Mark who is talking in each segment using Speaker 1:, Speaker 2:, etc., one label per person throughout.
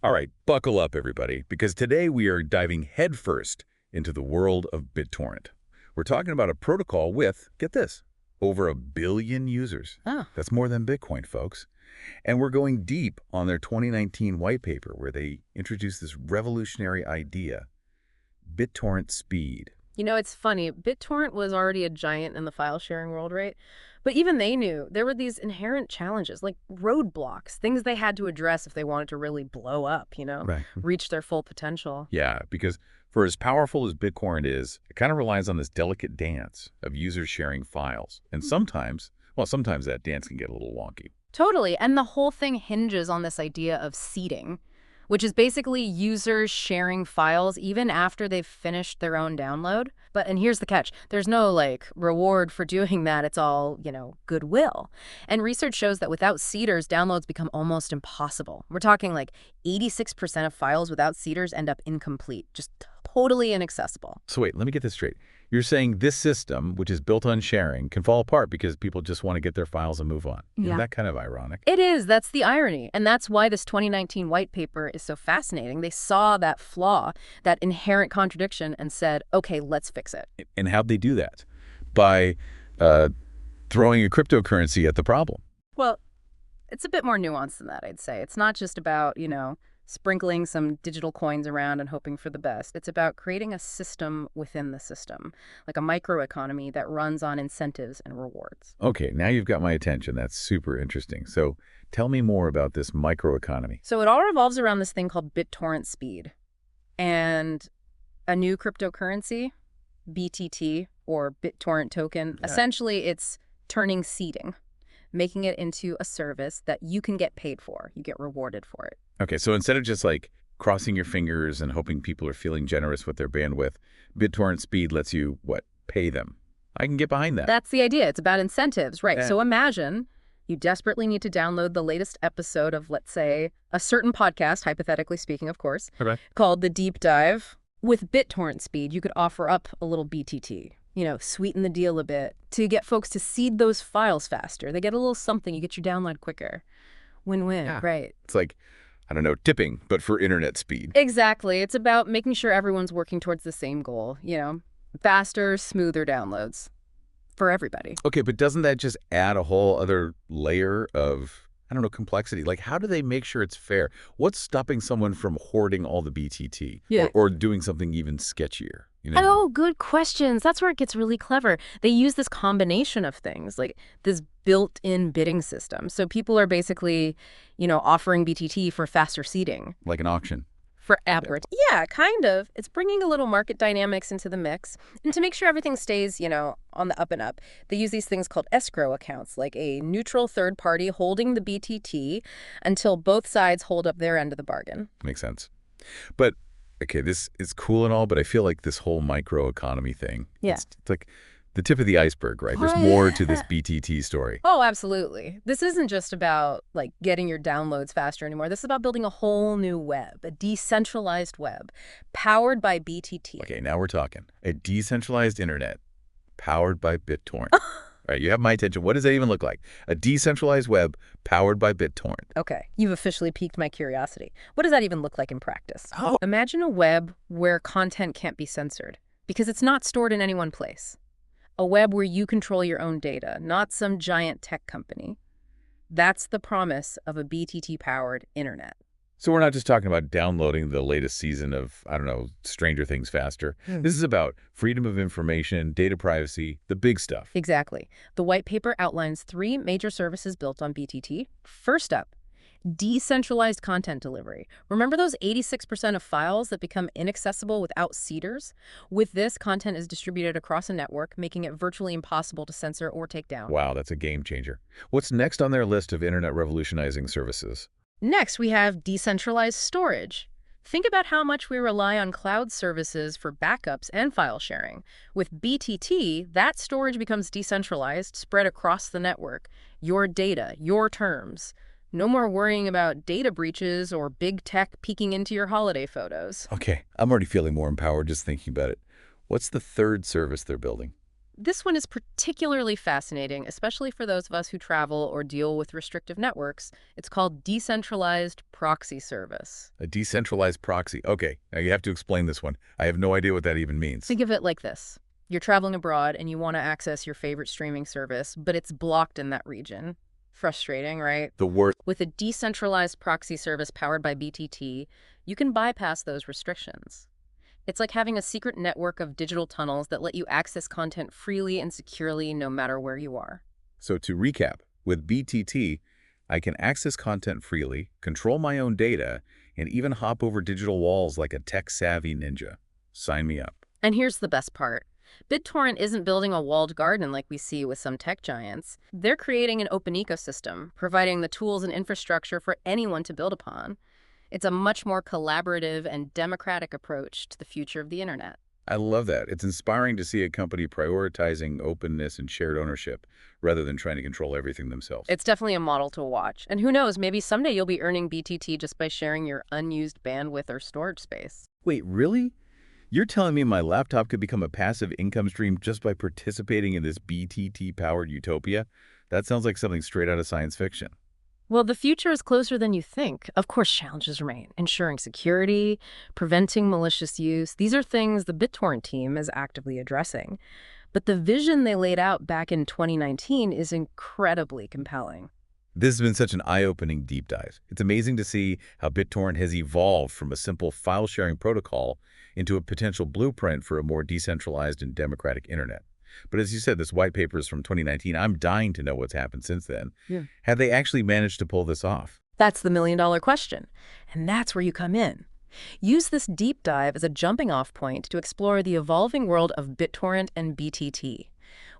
Speaker 1: All right, buckle up, everybody, because today we are diving headfirst into the world of BitTorrent. We're talking about a protocol with, get this, over 1 billion users.
Speaker 2: Oh,
Speaker 1: That's more than Bitcoin, folks. And we're going deep on their 2019 white paper where they introduced this revolutionary idea, BitTorrent Speed.
Speaker 2: it's funny. BitTorrent was already a giant in the file sharing world, right? But even they knew there were these inherent challenges, like roadblocks, things they had to address if they wanted to really blow up,
Speaker 1: Right.
Speaker 2: reach their full potential.
Speaker 1: Yeah, because for as powerful as BitTorrent is, it kind of relies on this delicate dance of users sharing files. And sometimes that dance can get a little wonky.
Speaker 2: Totally. And the whole thing hinges on this idea of seeding, which is basically users sharing files even after they've finished their own download. And here's the catch. There's no reward for doing that. It's all, goodwill. And research shows that without seeders, downloads become almost impossible. We're talking like 86% of files without seeders end up incomplete, just totally inaccessible.
Speaker 1: So wait, let me get this straight. You're saying this system, which is built on sharing, can fall apart because people just want to get their files and move on.
Speaker 2: Yeah.
Speaker 1: Isn't that kind of ironic?
Speaker 2: It is. That's the irony. And that's why this 2019 white paper is so fascinating. They saw that flaw, that inherent contradiction, and said, okay, let's fix it.
Speaker 1: And how'd they do that? By throwing a cryptocurrency at the problem.
Speaker 2: Well, it's a bit more nuanced than that, I'd say. It's not just about, sprinkling some digital coins around and hoping for the best. It's about creating a system within the system, like a microeconomy that runs on incentives and rewards.
Speaker 1: Okay, now you've got my attention. That's super interesting. So tell me more about this microeconomy.
Speaker 2: So it all revolves around this thing called BitTorrent Speed and a new cryptocurrency, BTT, or BitTorrent Token. Essentially, it's turning seeding, making it into a service that you can get paid for. You get rewarded for it.
Speaker 1: Okay, so instead of just crossing your fingers and hoping people are feeling generous with their bandwidth, BitTorrent Speed lets you, pay them. I can get behind that.
Speaker 2: That's the idea. It's about incentives, right?
Speaker 1: Yeah.
Speaker 2: So imagine you desperately need to download the latest episode of, let's say, a certain podcast, hypothetically speaking, of course,
Speaker 1: Okay.
Speaker 2: called The Deep Dive. With BitTorrent Speed, you could offer up a little BTT, sweeten the deal a bit to get folks to seed those files faster. They get a little something. You get your download quicker. Win-win,
Speaker 1: Yeah.
Speaker 2: right?
Speaker 1: It's like, I don't know, tipping, but for internet speed.
Speaker 2: Exactly. It's about making sure everyone's working towards the same goal, faster, smoother downloads for everybody.
Speaker 1: Okay, but doesn't that just add a whole other layer of, I don't know, complexity? Like, how do they make sure it's fair? What's stopping someone from hoarding all the BTT?
Speaker 2: Yeah.
Speaker 1: Or doing something even sketchier?
Speaker 2: Oh, good questions. That's where it gets really clever. They use this combination of things, like this built-in bidding system. So people are basically, offering BTT for faster seeding.
Speaker 1: Like an auction.
Speaker 2: For average. Yeah, kind of. It's bringing a little market dynamics into the mix. And to make sure everything stays, on the up and up, they use these things called escrow accounts, like a neutral third party holding the BTT until both sides hold up their end of the bargain.
Speaker 1: Makes sense. But, okay, this is cool and all, but I feel like this whole microeconomy thing,
Speaker 2: Yeah.
Speaker 1: it's like the tip of the iceberg, right? There's more to this BTT story.
Speaker 2: Oh, absolutely. This isn't just about getting your downloads faster anymore. This is about building a whole new web, a decentralized web powered by BTT.
Speaker 1: Okay, now we're talking. A decentralized internet powered by BitTorrent. All right, you have my attention. What does that even look like? A decentralized web powered by BitTorrent.
Speaker 2: Okay, you've officially piqued my curiosity. What does that even look like in practice?
Speaker 1: Oh.
Speaker 2: Imagine a web where content can't be censored because it's not stored in any one place. A web where you control your own data, not some giant tech company. That's the promise of a BTT-powered internet.
Speaker 1: So we're not just talking about downloading the latest season of, I don't know, Stranger Things faster. This is about freedom of information, data privacy, the big stuff.
Speaker 2: Exactly. The white paper outlines 3 major services built on BTT. First up, decentralized content delivery. Remember those 86% of files that become inaccessible without seeders? With this, content is distributed across a network, making it virtually impossible to censor or take down.
Speaker 1: Wow, that's a game changer. What's next on their list of internet revolutionizing services?
Speaker 2: Next, we have decentralized storage. Think about how much we rely on cloud services for backups and file sharing. With BTT, that storage becomes decentralized, spread across the network. Your data, your terms. No more worrying about data breaches or big tech peeking into your holiday photos.
Speaker 1: Okay, I'm already feeling more empowered just thinking about it. What's the third service they're building?
Speaker 2: This one is particularly fascinating, especially for those of us who travel or deal with restrictive networks. It's called decentralized proxy service.
Speaker 1: A decentralized proxy. Okay, now you have to explain this one. I have no idea what that even means.
Speaker 2: Think of it like this. You're traveling abroad and you want to access your favorite streaming service, but it's blocked in that region. Frustrating, right?
Speaker 1: The worst.
Speaker 2: With a decentralized proxy service powered by BTT, you can bypass those restrictions. It's like having a secret network of digital tunnels that let you access content freely and securely no matter where you are.
Speaker 1: So to recap, with BTT, I can access content freely, control my own data, and even hop over digital walls like a tech-savvy ninja. Sign me up.
Speaker 2: And here's the best part. BitTorrent isn't building a walled garden like we see with some tech giants. They're creating an open ecosystem, providing the tools and infrastructure for anyone to build upon. It's a much more collaborative and democratic approach to the future of the internet.
Speaker 1: I love that. It's inspiring to see a company prioritizing openness and shared ownership rather than trying to control everything themselves.
Speaker 2: It's definitely a model to watch. And who knows, maybe someday you'll be earning BTT just by sharing your unused bandwidth or storage space.
Speaker 1: Wait, really? You're telling me my laptop could become a passive income stream just by participating in this BTT-powered utopia? That sounds like something straight out of science fiction.
Speaker 2: Well, the future is closer than you think. Of course, challenges remain. Ensuring security, preventing malicious use. These are things the BitTorrent team is actively addressing. But the vision they laid out back in 2019 is incredibly compelling.
Speaker 1: This has been such an eye-opening deep dive. It's amazing to see how BitTorrent has evolved from a simple file-sharing protocol into a potential blueprint for a more decentralized and democratic internet. But as you said, this white paper is from 2019. I'm dying to know what's happened since then.
Speaker 2: Yeah.
Speaker 1: Have they actually managed to pull this off?
Speaker 2: That's the million-dollar question. And that's where you come in. Use this deep dive as a jumping-off point to explore the evolving world of BitTorrent and BTT.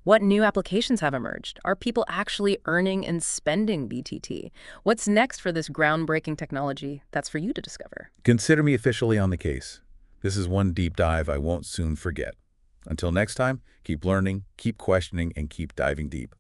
Speaker 2: What new applications have emerged? Are people actually earning and spending BTT? What's next for this groundbreaking technology? That's for you to discover.
Speaker 1: Consider me officially on the case. This is one deep dive I won't soon forget. Until next time, keep learning, keep questioning, and keep diving deep.